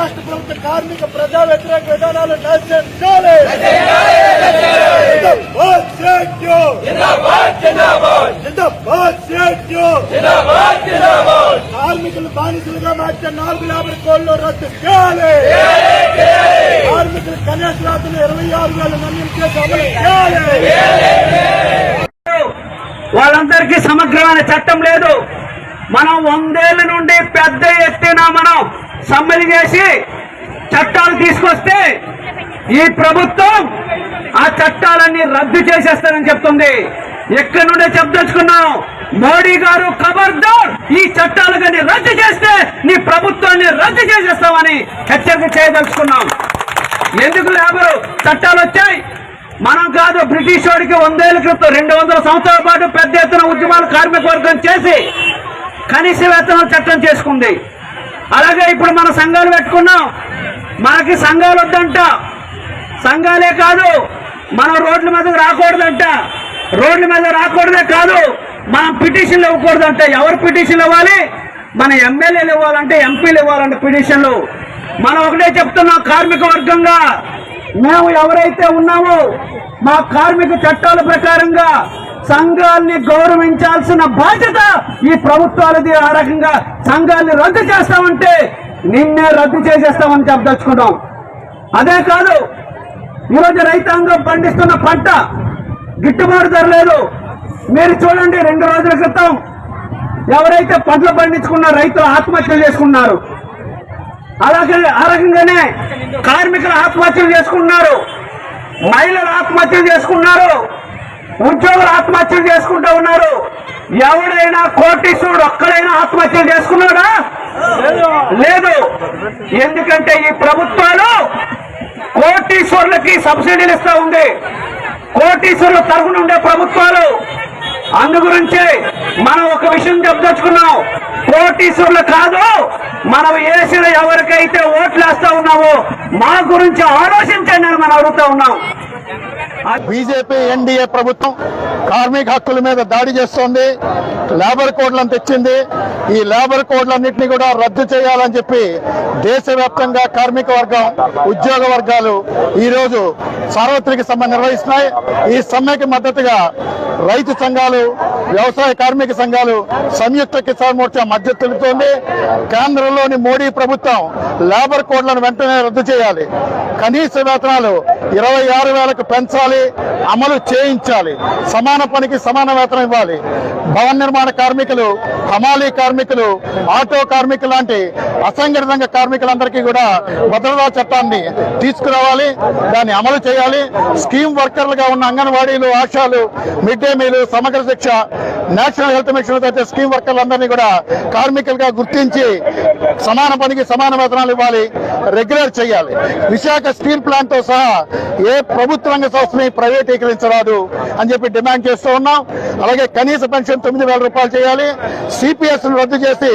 రాష్ట్ర ప్రభుత్వ కార్మిక ప్రజా వ్యతిరేక విధానాలు నశించాలి. కార్మికులు బానిసలుగా మార్చిన 4 లేబర్ కోడ్లు రద్దు చేయాలి. కార్మికులు కనీస వేతనం 26,000 నమోదు చేసి అమలు చేయాలి. వాళ్ళందరికీ సమగ్రమైన చట్టం లేదు. మనం 100 ఏళ్ల నుండి పెద్ద ఎత్తున మనం సమ్మెలు చేసి చట్టాలు తీసుకొస్తే ఈ ప్రభుత్వం ఆ చట్టాలన్నీ రద్దు చేసేస్తారని చెప్తుంది. ఎక్కడి నుండే చెప్పదలుచుకున్నాం, మోడీ గారు ఖబర్దార్, ఈ చట్టాలు కానీ రద్దు చేస్తే నీ ప్రభుత్వాన్ని రద్దు చేసేస్తామని హెచ్చరిక చేయదలుచుకున్నాం. ఎందుకు లేబరు చట్టాలు వచ్చాయి? మనం కాదు, బ్రిటిష్ వాడికి 100 ఏళ్ల క్రితం 200 సంవత్సరాల పాటు పెద్ద ఎత్తున ఉద్యమాలు కార్మిక వర్గం చేసి కనీస వేతనం చట్టం చేసుకుంది. అలాగే ఇప్పుడు మన సంఘాలు పెట్టుకున్నాం. మనకి సంఘాలు వద్దంట. సంఘాలే కాదు, మనం రోడ్ల మీదకి రాకూడదంట. రోడ్ల మీద రాకూడదే కాదు, మనం పిటిషన్లు ఇవ్వకూడదంట. ఎవరు పిటిషన్లు ఇవ్వాలి? మన ఎమ్మెల్యేలు ఇవ్వాలంటే, ఎంపీలు ఇవ్వాలంటే పిటిషన్లు. మనం ఒకటే చెప్తున్నాం, కార్మిక వర్గంగా మేము ఎవరైతే ఉన్నామో మా కార్మిక చట్టాల ప్రకారంగా సంఘాలని గౌరవించాల్సిన బాధ్యత ఈ ప్రభుత్వాలది. ఆ రకంగా సంఘాన్ని రద్దు చేస్తామంటే నిన్నే రద్దు చేసేస్తామని చెప్పదలుచుకున్నాం. అదే కాదు, ఈరోజు రైతాంగం పండిస్తున్న పంట గిట్టుబాటు ధర లేదు. మీరు చూడండి, 2 రోజుల క్రితం ఎవరైతే పంటలు పండించుకున్న రైతులు ఆత్మహత్యలు చేసుకున్నారు. అలాగే ఆ రకంగానే కార్మికులు ఆత్మహత్యలు చేసుకున్నారు, మహిళలు ఆత్మహత్యలు చేసుకున్నారు, ఉద్యోగులు ఆత్మహత్యలు చేసుకుంటూ ఉన్నారు. ఎవడైనా కోటీశ్వరుడు ఒక్కడైనా ఆత్మహత్యలు చేసుకున్నాడా? లేదు. ఎందుకంటే ఈ ప్రభుత్వాలు కోటీశ్వరులకి సబ్సిడీలు ఇస్తా ఉంది. కోటీశ్వరుల తరఫున ఉండే ప్రభుత్వాలు. అందు గురించి మనం ఒక విషయం చెప్పదలుచుకున్నాం, కోటీశ్వరులు కాదు, మనం వేసిన ఎవరికైతే ఓట్లు వేస్తా ఉన్నామో మా గురించి ఆలోచించండి అని మనం అడుగుతా ఉన్నాం. బీజేపీ ఎన్డీఏ ప్రభుత్వం కార్మిక హక్కుల మీద దాడి చేస్తోంది. లేబర్ కోడ్లను తెచ్చింది. ఈ లేబర్ కోడ్లన్నింటినీ కూడా రద్దు చేయాలని చెప్పి దేశవ్యాప్తంగా కార్మిక వర్గం, ఉద్యోగ వర్గాలు ఈరోజు సార్వత్రిక సమ్మె నిర్వహిస్తున్నాయి. ఈ సమ్మెకి మద్దతుగా రైతు సంఘాలు, వ్యవసాయ కార్మిక సంఘాలు, సంయుక్త కిసాన్ మోర్చా మద్దతు తెలుపుతోంది. కేంద్రంలోని మోడీ ప్రభుత్వం లేబర్ కోడ్లను వెంటనే రద్దు చేయాలి. కనీస వేతనాలు 26,000కు పెంచాలి, అమలు చేయించాలి. సమాన పనికి సమాన వేతనం ఇవ్వాలి. భవన నిర్మాణ కార్మికులు, హమాలీ కార్మికులు, ఆటో కార్మికులు లాంటి అసంఘటిత రంగ కార్మికులందరికీ కూడా భద్రతా చట్టాన్ని తీసుకురావాలి, దాన్ని అమలు చేయాలి. స్కీమ్ వర్కర్లుగా ఉన్న అంగన్వాడీలు, ఆశాలు, మిడ్ డే మీల్, సమగ్ర శిక్ష, నేషనల్ హెల్త్ మిషన్ అయితే స్కీమ్ వర్కర్లందరినీ కూడా కార్మికులుగా గుర్తించి సమాన పనికి సమాన వేతనాలు ఇవ్వాలి, రెగ్యులర్ చేయాలి. విశాఖ స్టీల్ ప్లాంట్ తో సహా ఏ ప్రభుత్వ రంగ సంస్థని ప్రైవేటీకరించరాదు అని చెప్పి డిమాండ్ చేస్తూ ఉన్నాం. అలాగే కనీస పెన్షన్ 9,000 రూపాయలు చేయాలి. సిపిఎస్ ను రద్దు చేసి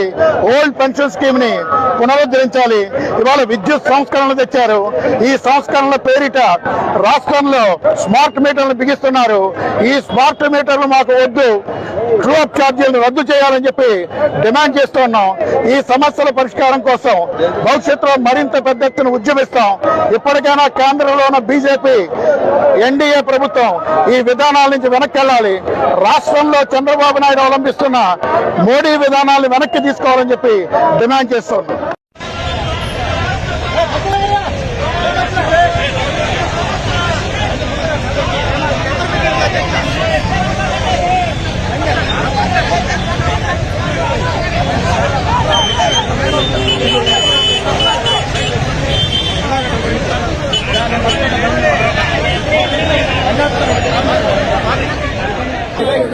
ఓల్డ్ పెన్షన్ స్కీమ్ ని పునరుద్ధరించాలి. ఇవాళ విద్యుత్ సంస్కరణలు తెచ్చారు. ఈ సంస్కరణల పేరిట రాష్ట్రంలో స్మార్ట్ మీటర్లు బిగిస్తున్నారు. ఈ స్మార్ట్ మీటర్లు మాకు వద్దు, ట్రూ అప్ ఛార్జీలను రద్దు చేయాలని చెప్పి డిమాండ్ చేస్తూ ఉన్నాం. ఈ సమస్యల పరిష్కారం కోసం భవిష్యత్తులో మరింత పెద్ద ఎత్తున ఉద్యమిస్తాం. ఇప్పటికైనా కేంద్రంలో ఉన్న బీజేపీ ఎన్డీఏ ప్రభుత్వం ఈ విధానాల నుంచి వెనక్కి వెళ్ళాలి. రాష్ట్రంలో చంద్రబాబు నాయుడు అవలంబిస్తున్న మోడీ విధానాలను వెనక్కి తీసుకోవాలని చెప్పి డిమాండ్ చేస్తున్నాం.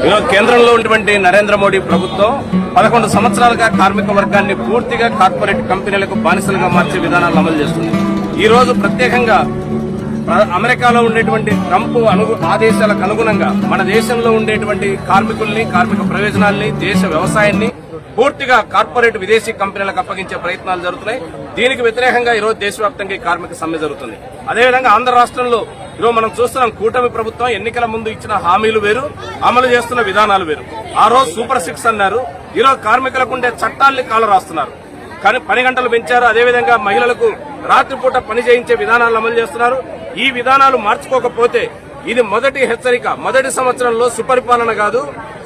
ఈరోజు కేంద్రంలో ఉన్నటువంటి నరేంద్ర మోడీ ప్రభుత్వం 11 సంవత్సరాలుగా కార్మిక వర్గాన్ని పూర్తిగా కార్పొరేట్ కంపెనీలకు బానిసలుగా మార్చే విధానాలను అమలు చేస్తుంది. ఈ రోజు ప్రత్యేకంగా అమెరికాలో ఉండేటువంటి ట్రంప్ ఆదేశాలకు అనుగుణంగా మన దేశంలో ఉండేటువంటి కార్మికుల్ని, కార్మిక ప్రయోజనాల్ని, దేశ వ్యవసాయాన్ని పూర్తిగా కార్పొరేట్ విదేశీ కంపెనీలకు అప్పగించే ప్రయత్నాలు జరుగుతున్నాయి. దీనికి వ్యతిరేకంగా ఈరోజు దేశవ్యాప్తంగా కార్మిక సమ్మె జరుగుతుంది. అదేవిధంగా ఆంధ్ర రాష్ట్రంలో ఈరోజు మనం చూస్తున్నాం, కూటమి ప్రభుత్వం ఎన్నికల ముందు ఇచ్చిన హామీలు వేరు, అమలు చేస్తున్న విధానాలు వేరు. ఆ రోజు సూపర్ 6 అన్నారు, ఈరోజు కార్మికులకు ఉండే చట్టాల్ని కాలు రాస్తున్నారు. పని గంటలు పెంచారు. అదేవిధంగా మహిళలకు రాత్రిపూట పని చేయించే విధానాలను అమలు చేస్తున్నారు. ఈ విధానాలు మార్చుకోకపోతే ఇది మొదటి హెచ్చరిక. మొదటి సంవత్సరంలో సుపరిపాలన కాదు,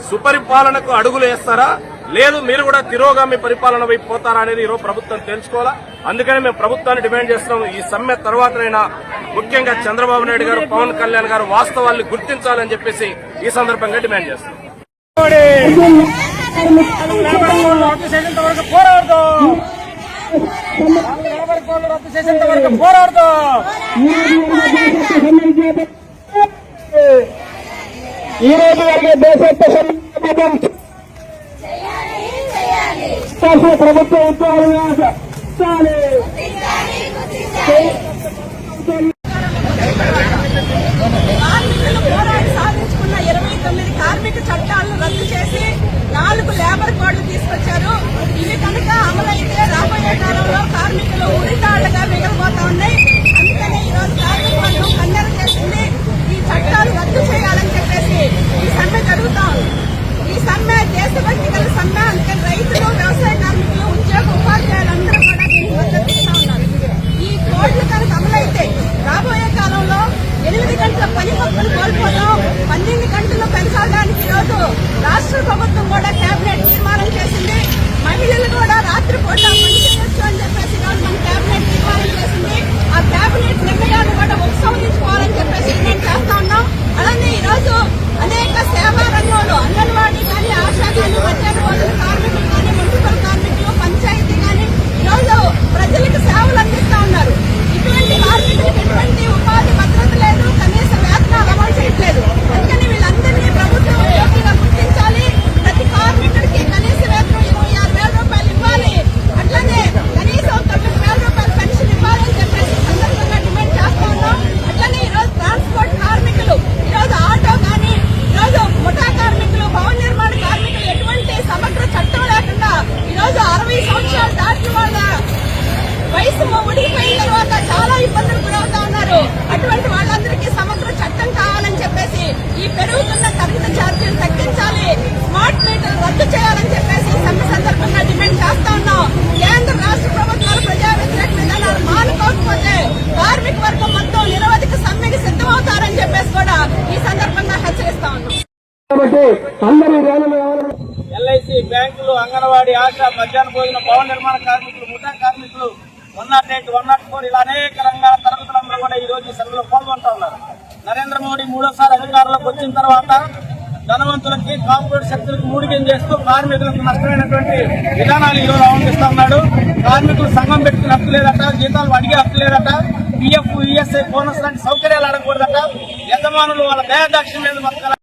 సుపరిపాలనకు అడుగులు వేస్తారా లేదు మీరు కూడా తిరోగామి పరిపాలన వైపు పోతారా అనేది ఈరోజు ప్రభుత్వం తెలుసుకోవాలా. అందుకని మేము ప్రభుత్వాన్ని డిమాండ్ చేస్తున్నాం, ఈ సమ్మె తర్వాతనైనా ముఖ్యంగా చంద్రబాబు నాయుడు గారు, పవన్ కళ్యాణ్ గారు వాస్తవాల్ని గుర్తించాలని చెప్పేసి ఈ సందర్భంగా డిమాండ్ చేస్తున్నాం. ఈ రోజు ప్రభుత్వ ఉద్యోగాలు కార్మికులు పోరాడి సాధించుకున్న 29 కార్మిక చట్టాలను రద్దు చేసి 4 లేబర్ కోడ్లు తీసుకొచ్చారు. ఇవి కనుక అమలైతే రాబోయే కాలంలో కార్మికులు ఉరితాళ్లుగా మిగిలిపోతా ఉన్నాయి. అందుకనే ఈరోజు కార్మికులను కన్నెర చేసింది. ఈ చట్టాలు రద్దు చేయాలని చెప్పేసి ఈ సమ్మె జరుగుతా ఉంది. ఈ సమ్మె దేశభక్తి గల సమ్మె. అందుకని రైతులు, వ్యవసాయ కార్మికులు, ఉద్యోగ ఉపాధ్యాయులందరూ కూడా దీనికి మద్దతు ఇస్తా ఉన్నారు. ఈ కోడ్లు కనుక అమలైతే రాబోయే కాలంలో 8 గంటల పని హక్కులు కోల్పోతాం, 12 గంటలు పెంచడానికి ఈరోజు రాష్ట్ర ప్రభుత్వం కూడా కేబినెట్ తీర్మానం చేసింది. మహిళలు కూడా రాత్రిపూట పని చేయొచ్చు అని చెప్పేసి ఈరోజు మన కేబినెట్ తీర్మానం చేసింది. ఆ కేబినెట్ నిర్ణయాన్ని కూడా ఉపసంహరించుకోవాలని చెప్పేసి మేము చేస్తా ఉన్నాం. అలానే ఈరోజు అనేక సేవా రంగంలో అంగన్వాడీ కానీ, ఆశా కానీ, మధ్యాహ్న భోజన కార్మికులు కానీ, మున్సిపల్ కార్మికులు, పంచాయతీ కానీ ఈరోజు ప్రజలకు సేవలు అందిస్తా ఉన్నారు. ఇటువంటి కార్మికులకు ఎటువంటి ఉపాధి భద్రత లేదు, కనీస వేతనాలు అమలు చేయట్లేదు. అందుకని వీళ్ళందరినీ ప్రభుత్వ ఉద్యోగులుగా గుర్తించాలి. ప్రతి కార్మికుడికి కనీస వేతనం 26,000 రూపాయలు ఇవ్వాలి. అట్లనే కనీసం 9,000 రూపాయల పెన్షన్ ఇవ్వాలని చెప్పేసి సందర్భంగా డిమాండ్ చేస్తా ఉన్నాం. అట్లనే ఈరోజు ట్రాన్స్పోర్ట్ కార్మికులు, ఈరోజు ఆటో కానీ, ఈరోజు ముఠా కార్మికులు, భవన నిర్మాణ కార్మికులు ఎటువంటి సమగ్ర చట్టం లేకుండా ఈరోజు 60 సంవత్సరాలు దాటి వాళ్ళ వయసు ఉడిగిపోయిన తర్వాత చాలా ఇబ్బందులు గురవుతా ఉన్నారు. అటువంటి వాళ్ళందరికీ సమగ్ర చట్టం కావాలని చెప్పేసి ఈ పెరుగుతున్న తరగతి ఛార్జీలు తగ్గించాలి, స్మార్ట్ మీటర్లు రద్దు చేయాలని చెప్పేసి సమ్మె సందర్భంగా డిమాండ్ చేస్తా ఉన్నాం. కేంద్ర రాష్ట్ర ప్రభుత్వాలు ప్రజా వ్యతిరేక విధానాలు మానుకోకపోతే కార్మిక వర్గం మొత్తం నిరవధిక సమ్మెకి సిద్ధమవుతారని చెప్పేసి కూడా ఈ సందర్భంగా హెచ్చరిస్తా ఉన్నాం. ఎల్ఐసి, బ్యాంకులు, అంగన్వాడీ, ఆశా, మధ్యాహ్న భోజన, భవన నిర్మాణ కార్మికులు, ముఠా కార్మికులు, 108, 104 ఇలా అనేక రంగాల తరగతులందరూ కూడా ఈ రోజు ఈ సభలో పాల్గొంటా ఉన్నారు. నరేంద్ర మోడీ 3వ అధికారంలోకి వచ్చిన తర్వాత ధనవంతులకి, కార్పొరేట్ శక్తులకు మూడిగం చేస్తూ కార్మికులకు నష్టమైనటువంటి విధానాలు ఈరోజు అవలంబిస్తా ఉన్నాడు. కార్మికులు సంఘం పెట్టుకునే హక్కు లేదట, జీతాలు అడిగే హక్కు లేదట, పిఎఫ్, ఈఎస్ఐ, బోనస్ లాంటి సౌకర్యాలు అడగకూడదట, యజమానులు వాళ్ళ దయాదాక్షిణ్యం మీద బతకాలి.